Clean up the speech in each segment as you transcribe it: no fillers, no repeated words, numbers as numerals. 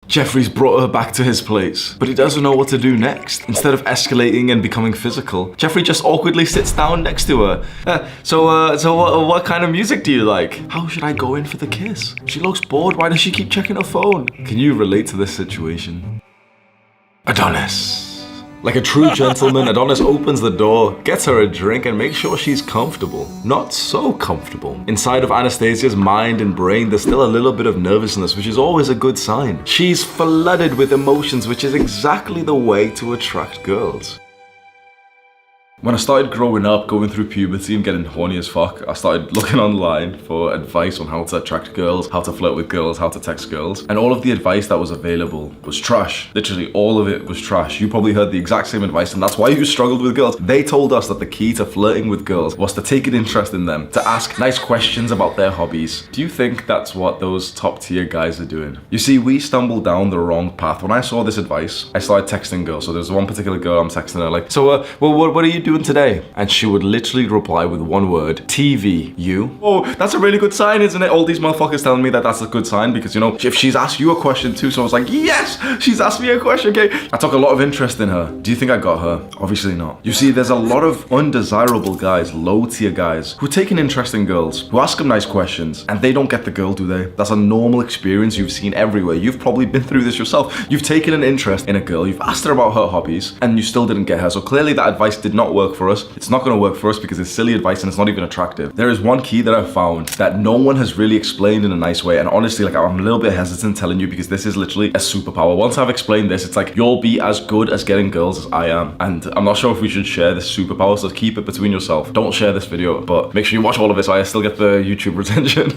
Jeffrey's brought her back to his place, but he doesn't know what to do next. Instead of escalating and becoming physical, Jeffrey just awkwardly sits down next to her. So what kind of music do you like? How should I go in for the kiss? She looks bored. Why does she keep checking her phone? Can you relate to this situation? Adonis. Like a true gentleman, Adonis opens the door, gets her a drink, and makes sure she's comfortable. Not so comfortable. Inside of Anastasia's mind and brain, there's still a little bit of nervousness, which is always a good sign. She's flooded with emotions, which is exactly the way to attract girls. When I started growing up, going through puberty and getting horny as fuck, I started looking online for advice on how to attract girls, how to flirt with girls, how to text girls. And all of the advice that was available was trash. Literally all of it was trash. You probably heard the exact same advice, and that's why you struggled with girls. They told us that the key to flirting with girls was to take an interest in them, to ask nice questions about their hobbies. Do you think that's what those top tier guys are doing? You see, we stumbled down the wrong path. When I saw this advice, I started texting girls. So there's one particular girl I'm texting her like, so what are you doing today? And she would literally reply with one word: TV. You? Oh, that's a really good sign, isn't it? All these motherfuckers telling me that that's a good sign because, you know, if she's asked you a question too, so I was like, yes, she's asked me a question, okay? I took a lot of interest in her. Do you think I got her? Obviously not. You see, there's a lot of undesirable guys, low tier guys, who take an interest in girls, who ask them nice questions, and they don't get the girl, do they? That's a normal experience you've seen everywhere. You've probably been through this yourself. You've taken an interest in a girl, you've asked her about her hobbies, and you still didn't get her. So clearly that advice did not work for us. It's not going to work for us because it's silly advice and it's not even attractive. There is one key that I've found that no one has really explained in a nice way, and honestly, like, I'm a little bit hesitant telling you because this is literally a superpower. Once I've explained this, it's like you'll be as good as getting girls as I am, and I'm not sure if we should share this superpower, so keep it between yourself. Don't share this video, but make sure you watch all of it so I still get the YouTube retention.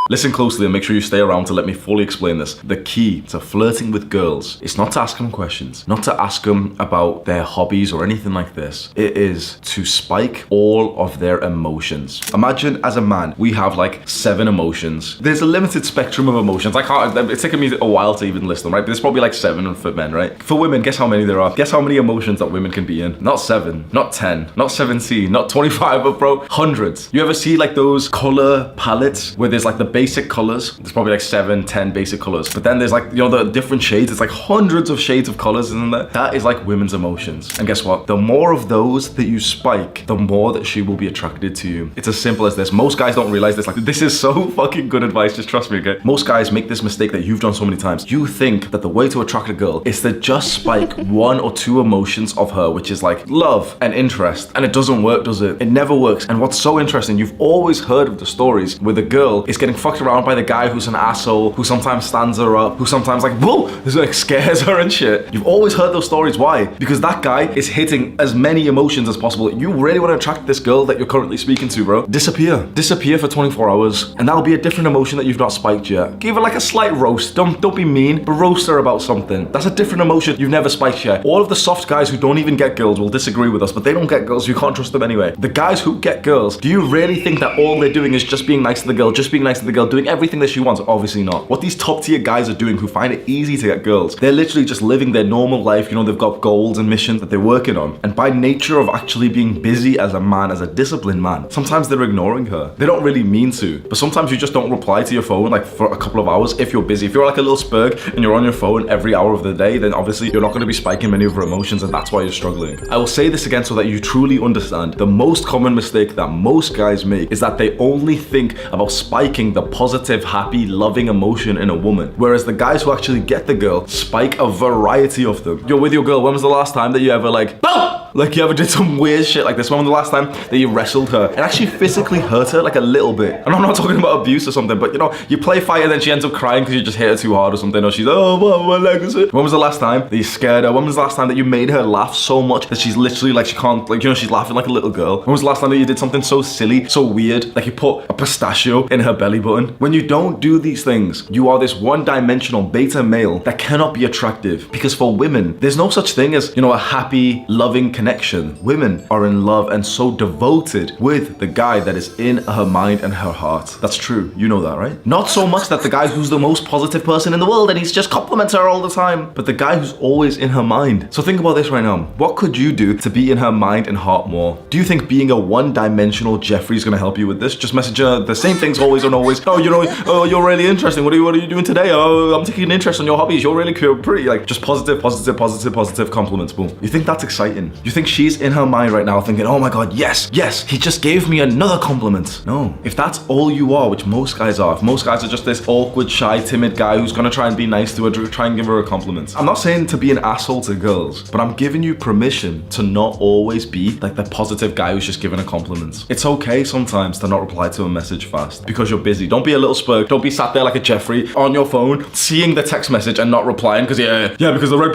Listen closely and make sure you stay around to let me fully explain this. The key to flirting with girls is not to ask them questions, not to ask them about their hobbies or anything like this. It is to spike all of their emotions. Imagine as a man, we have like 7 emotions. There's a limited spectrum of emotions. It's taken me a while to even list them, right? But there's probably like 7 for men, right? For women, guess how many there are? Guess how many emotions that women can be in? Not 7, not 10, not 17, not 25, but bro, hundreds. You ever see like those color palettes where there's like the basic colors? There's probably like 7, 10 basic colors, but then there's like, you know, the different shades. It's like hundreds of shades of colors, isn't there? That is like women's emotions. And guess what? The more of those that you spike, the more that she will be attracted to you. It's as simple as this. Most guys don't realize this. Like, this is so fucking good advice. Just trust me, okay? Most guys make this mistake that you've done so many times. You think that the way to attract a girl is to just spike 1 or 2 emotions of her, which is like love and interest. And it doesn't work, does it? It never works. And what's so interesting, you've always heard of the stories where the girl is getting fucked around by the guy who's an asshole, who sometimes stands her up, who sometimes like, whoa, this like scares her and shit. You've always heard those stories. Why? Because that guy is hitting as many emotions as possible. You really want to attract this girl that you're currently speaking to, bro. Disappear for 24 hours, and that'll be a different emotion that you've not spiked yet. Give her like a slight roast. Don't be mean, but roast her about something. That's a different emotion you've never spiked yet. All of the soft guys who don't even get girls will disagree with us, but they don't get girls. You can't trust them anyway. The guys who get girls, do you really think that all they're doing is just being nice to the girl, doing everything that she wants? Obviously not. What these top tier guys are doing who find it easy to get girls, they're literally just living their normal life. You know, they've got goals and missions that they're working on, and by nature of actually being busy as a man, as a disciplined man, sometimes they're ignoring her. They don't really mean to, but sometimes you just don't reply to your phone like for a couple of hours if you're busy. If you're like a little spurg and you're on your phone every hour of the day, then obviously you're not going to be spiking many of her emotions, and that's why you're struggling. I will say this again so that you truly understand. The most common mistake that most guys make is that they only think about spiking the positive, happy, loving emotion in a woman, whereas the guys who actually get the girl spike a variety of them. You're with your girl, when was the last time that you ever like, BOOM! Like you ever did some weird shit like this? When was the last time that you wrestled her and actually physically hurt her like a little bit? And I'm not talking about abuse or something, but you know, you play fight and then she ends up crying because you just hit her too hard or something, or she's, oh, my leg is it? When was the last time that you scared her? When was the last time that you made her laugh so much that she's literally like, she can't, like, you know, she's laughing like a little girl? When was the last time that you did something so silly, so weird, like you put a pistachio in her belly button? When you don't do these things, you are this one-dimensional beta male that cannot be attractive, because for women, there's no such thing as, you know, a happy, loving, connection. Women are in love and so devoted with the guy that is in her mind and her heart. That's true. You know that, right? Not so much that the guy who's the most positive person in the world and he's just compliments her all the time, but the guy who's always in her mind. So think about this right now. What could you do to be in her mind and heart more? Do you think being a one-dimensional Jeffrey is going to help you with this? Just message her the same things always and always. Oh, you know, oh, you're really interesting. What are you doing today? Oh, I'm taking an interest in your hobbies. You're really cool, pretty. Like, just positive compliments. Boom. You think that's exciting? You think she's in her mind right now thinking, oh my God, yes, he just gave me another compliment. No. If that's all you are, which most guys are, if most guys are just this awkward, shy, timid guy who's gonna try and be nice to her, try and give her a compliment. I'm not saying to be an asshole to girls, but I'm giving you permission to not always be like the positive guy who's just giving a compliment. It's okay sometimes to not reply to a message fast because you're busy. Don't be a little spurg. Don't be sat there like a Jeffrey on your phone, seeing the text message and not replying because because the red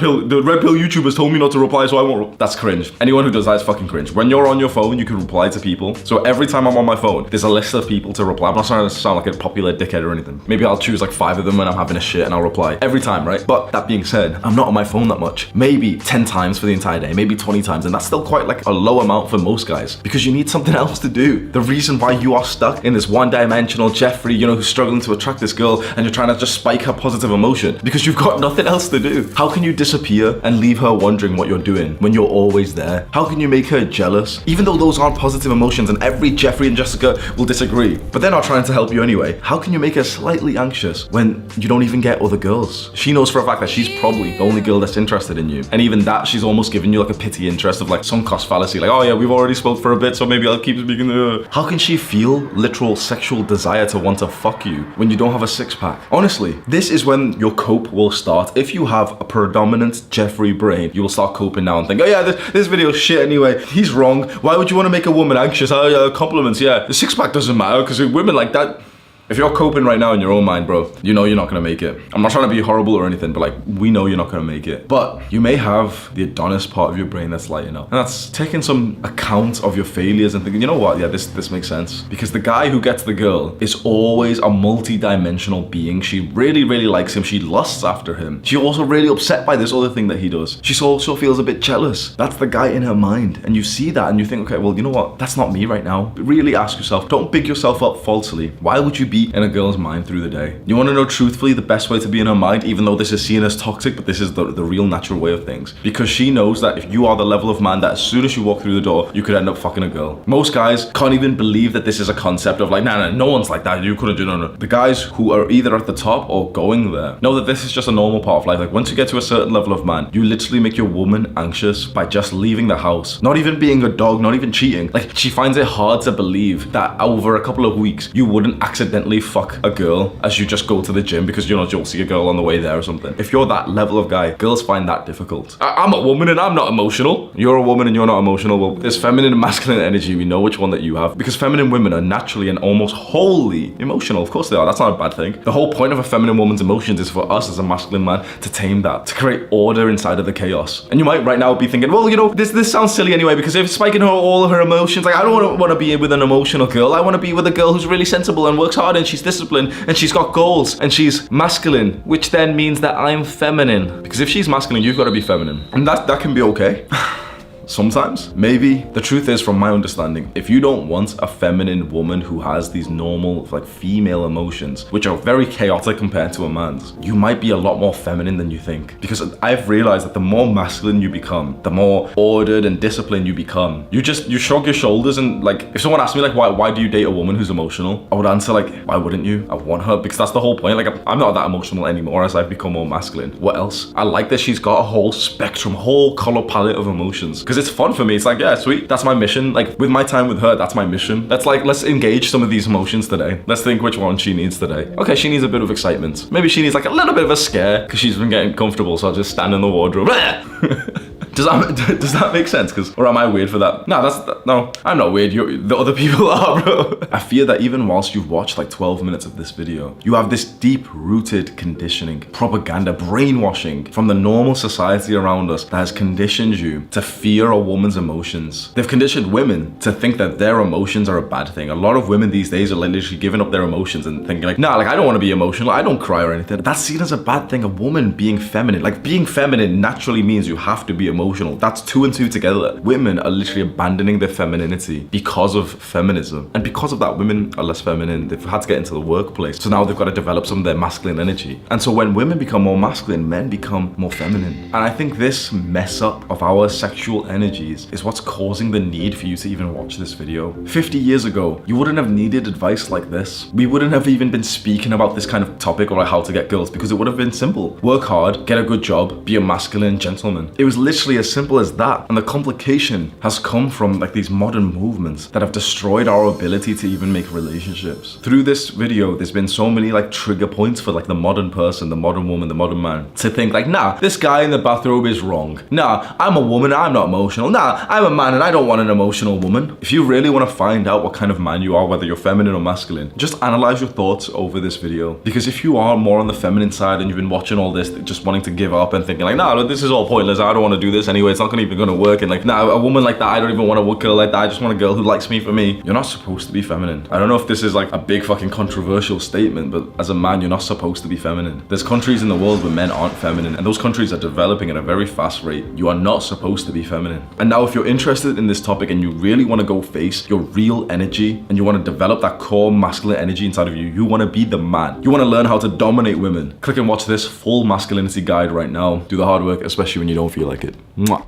pill YouTubers told me not to reply, so I won't. That's cringe. Anyone who does that is fucking cringe. When you're on your phone, you can reply to people. So every time I'm on my phone, there's a list of people to reply. I'm not trying to sound like a popular dickhead or anything. Maybe I'll choose like 5 of them when I'm having a shit and I'll reply every time, right? But that being said, I'm not on my phone that much. Maybe 10 times for the entire day, maybe 20 times, and that's still quite like a low amount for most guys because you need something else to do. The reason why you are stuck in this one-dimensional Jeffrey, you know, who's struggling to attract this girl and you're trying to just spike her positive emotion because you've got nothing else to do. How can you disappear and leave her wondering what you're doing when you're always there? How can you make her jealous? Even though those aren't positive emotions and every Jeffrey and Jessica will disagree, but they're not trying to help you anyway. How can you make her slightly anxious when you don't even get other girls? She knows for a fact that she's probably the only girl that's interested in you. And even that, she's almost giving you like a pity interest of like sunk cost fallacy. Like, oh yeah, we've already spoke for a bit, so maybe I'll keep speaking to her. How can she feel literal sexual desire to want to fuck you when you don't have a six-pack? Honestly, this is when your cope will start. If you have a predominant Jeffrey brain, you will start coping now and think, oh yeah, this video's shit anyway. He's wrong. Why would you want to make a woman anxious? Compliments, yeah. The six-pack doesn't matter because women like that. If you're coping right now in your own mind, bro, you know you're not gonna make it. I'm not trying to be horrible or anything, but like, we know you're not gonna make it. But you may have the Adonis part of your brain that's lighting up. And that's taking some account of your failures and thinking, you know what, yeah, this makes sense. Because the guy who gets the girl is always a multi-dimensional being. She really, really likes him. She lusts after him. She's also really upset by this other thing that he does. She also feels a bit jealous. That's the guy in her mind. And you see that and you think, okay, well, you know what? That's not me right now. But really ask yourself, don't big yourself up falsely. Why would you be in a girl's mind through the day? You want to know truthfully the best way to be in her mind, even though this is seen as toxic, but this is the real natural way of things? Because she knows that if you are the level of man that as soon as you walk through the door, you could end up fucking a girl. Most guys can't even believe that this is a concept of like, nah, no one's like that. You couldn't do no. The guys who are either at the top or going there know that this is just a normal part of life. Like once you get to a certain level of man, you literally make your woman anxious by just leaving the house. Not even being a dog, not even cheating. Like she finds it hard to believe that over a couple of weeks, you wouldn't accidentally fuck a girl as you just go to the gym because you'll see a girl on the way there or something. If you're that level of guy, girls find that difficult. I'm a woman and I'm not emotional. You're a woman and you're not emotional. Well, there's feminine and masculine energy. We know which one that you have because feminine women are naturally and almost wholly emotional. Of course they are. That's not a bad thing. The whole point of a feminine woman's emotions is for us as a masculine man to tame that, to create order inside of the chaos. And you might right now be thinking, well, you know, this sounds silly anyway because if spiking all of her emotions, like I don't want to be with an emotional girl. I want to be with a girl who's really sensible and works hard and she's disciplined and she's got goals and she's masculine, which then means that I'm feminine. Because if she's masculine, you've got to be feminine. And that can be okay. Sometimes, maybe. The truth is, from my understanding, if you don't want a feminine woman who has these normal, like female emotions, which are very chaotic compared to a man's, you might be a lot more feminine than you think. Because I've realized that the more masculine you become, the more ordered and disciplined you become. You shrug your shoulders and like, if someone asked me like, why do you date a woman who's emotional? I would answer like, why wouldn't you? I want her because that's the whole point. Like I'm not that emotional anymore as I've become more masculine. What else? I like that she's got a whole spectrum, whole color palette of emotions. Because it's fun for me. It's like, yeah, sweet. That's my mission. Like with my time with her, that's my mission. Let's engage some of these emotions today. Let's think which one she needs today. Okay, she needs a bit of excitement. Maybe she needs like a little bit of a scare because she's been getting comfortable. So I'll just stand in the wardrobe. Does that make sense? Or am I weird for that? No, I'm not weird. The other people are, bro. I fear that even whilst you've watched like 12 minutes of this video, you have this deep-rooted conditioning, propaganda, brainwashing from the normal society around us that has conditioned you to fear a woman's emotions. They've conditioned women to think that their emotions are a bad thing. A lot of women these days are like literally giving up their emotions and thinking like, nah, like I don't want to be emotional. I don't cry or anything. That's seen as a bad thing. A woman being feminine, like being feminine naturally means you have to be emotional. emotional. That's two and two together. Women are literally abandoning their femininity because of feminism. And because of that, women are less feminine. They've had to get into the workplace. So now they've got to develop some of their masculine energy. And so when women become more masculine, men become more feminine. And I think this mess up of our sexual energies is what's causing the need for you to even watch this video. 50 years ago, you wouldn't have needed advice like this. We wouldn't have even been speaking about this kind of topic or like how to get girls, because it would have been simple. Work hard, get a good job, be a masculine gentleman. It was literally as simple as that. And the complication has come from like these modern movements that have destroyed our ability to even make relationships. Through this video, there's been so many like trigger points for like the modern person, the modern woman, the modern man to think like, nah, this guy in the bathrobe is wrong. Nah, I'm a woman, I'm not emotional. Nah, I'm a man and I don't want an emotional woman. If you really want to find out what kind of man you are, whether you're feminine or masculine, just analyze your thoughts over this video. Because if you are more on the feminine side and you've been watching all this, just wanting to give up and thinking like, nah, this is all pointless, I don't want to do this anyway, it's not even gonna work, and like, nah, a woman like that, I don't even want a girl like that, I just want a girl who likes me for me. You're not supposed to be feminine. I don't know if this is like a big fucking controversial statement, but as a man, you're not supposed to be feminine. There's countries in the world where men aren't feminine, and those countries are developing at a very fast rate. You are not supposed to be feminine. And now if you're interested in this topic and you really want to go face your real energy and you want to develop that core masculine energy inside of you, you want to be the man. You want to learn how to dominate women. Click and watch this full masculinity guide right now. Do the hard work, especially when you don't feel like it. Mwah.